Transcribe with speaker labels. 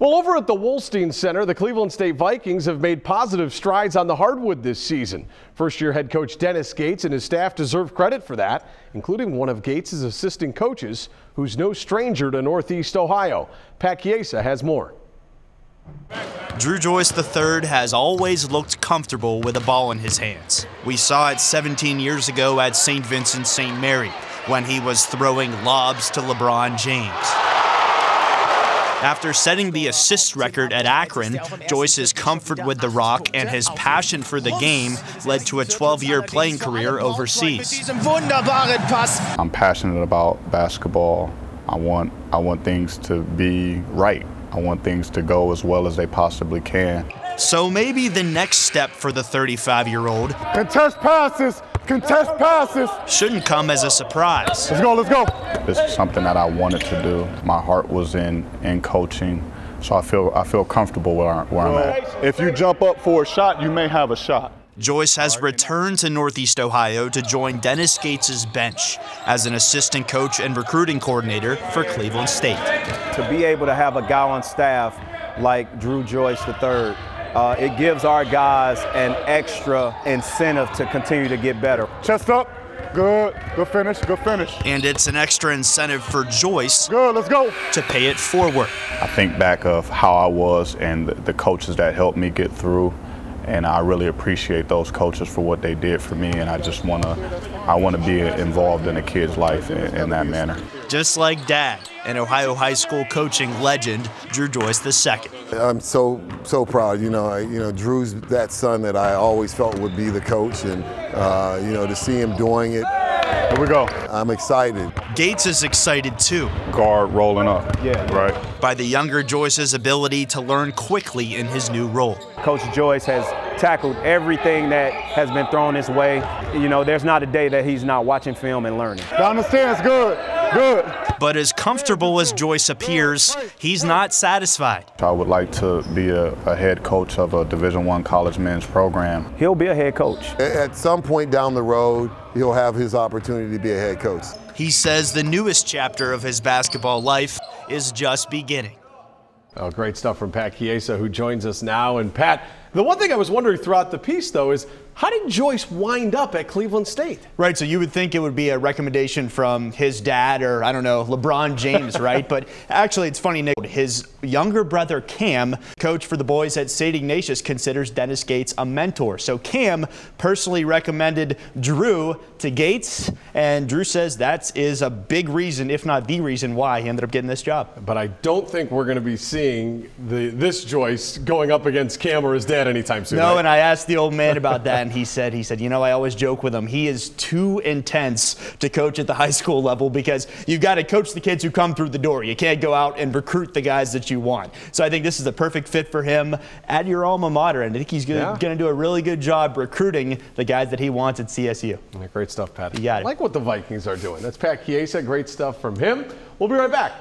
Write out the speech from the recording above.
Speaker 1: Well, over at the Wolstein Center, the Cleveland-State Vikings have made positive strides on the hardwood this season. First-year head coach Dennis Gates and his staff deserve credit for that, including one of Gates' assistant coaches, who's no stranger to Northeast Ohio. Pat Chiesa has more.
Speaker 2: Drew Joyce III has always looked comfortable with a ball in his hands. We saw it 17 years ago at St. Vincent-St. Mary when he was throwing lobs to LeBron James. After setting the assist record at Akron, Joyce's comfort with the rock and his passion for the game led to a 12-year playing career overseas.
Speaker 3: I'm passionate about basketball. I want things to be right. I want things to go as well as they possibly can.
Speaker 2: So maybe the next step for the 35-year-old
Speaker 3: Contest passes! Contest passes!
Speaker 2: Shouldn't come as a surprise.
Speaker 3: Let's go, let's go! This is something that I wanted to do. My heart was in coaching, so I feel comfortable where I'm at. If you jump up for a shot, you may have a shot.
Speaker 2: Joyce has returned to Northeast Ohio to join Dennis Gates' bench as an assistant coach and recruiting coordinator for Cleveland State.
Speaker 4: To be able to have a guy on staff like Drew Joyce III, it gives our guys an extra incentive to continue to get better.
Speaker 3: Chest up. Good. Good finish. Good finish.
Speaker 2: And it's an extra incentive for Joyce.
Speaker 3: Good. Let's go.
Speaker 2: To pay it forward.
Speaker 3: I think back of how I was and the coaches that helped me get through. And I really appreciate those coaches for what they did for me, and I just want to be involved in a kid's life in that manner.
Speaker 2: Just like Dad, an Ohio high school coaching legend, Drew Joyce II.
Speaker 5: I'm so proud. You know, Drew's that son that I always felt would be the coach, and to see him doing it.
Speaker 3: Here we go.
Speaker 5: I'm excited.
Speaker 2: Gates is excited too.
Speaker 3: Guard rolling up. Yeah. Right.
Speaker 2: By the younger Joyce's ability to learn quickly in his new role.
Speaker 4: Coach Joyce has tackled everything that has been thrown his way. You know, there's not a day that he's not watching film and learning.
Speaker 3: Down the stairs, good, good.
Speaker 2: But as comfortable as Joyce appears, he's not satisfied.
Speaker 3: I would like to be a head coach of a Division I college men's program.
Speaker 4: He'll be a head coach.
Speaker 5: At some point down the road, he'll have his opportunity to be a head coach.
Speaker 2: He says the newest chapter of his basketball life is just beginning.
Speaker 1: Oh, great stuff from Pat Chiesa, who joins us now. And Pat, the one thing I was wondering throughout the piece, though, is how did Joyce wind up at Cleveland State?
Speaker 6: Right, so you would think it would be a recommendation from his dad or, I don't know, LeBron James, right? But actually, it's funny, Nick, his younger brother, Cam, coach for the boys at St. Ignatius, considers Dennis Gates a mentor. So Cam personally recommended Drew to Gates, and Drew says that is a big reason, if not the reason, why he ended up getting this job.
Speaker 1: But I don't think we're going to be seeing this Joyce going up against Cam or his dad anytime soon.
Speaker 6: No,
Speaker 1: right?
Speaker 6: And I asked the old man about that. And he said, you know, I always joke with him. He is too intense to coach at the high school level because you've got to coach the kids who come through the door. You can't go out and recruit the guys that you want. So I think this is the perfect fit for him at your alma mater. And I think he's going to do a really good job recruiting the guys that he wants at CSU.
Speaker 1: Great stuff, Pat.
Speaker 6: You got it.
Speaker 1: I like what the Vikings are doing. That's Pat Chiesa. Great stuff from him. We'll be right back.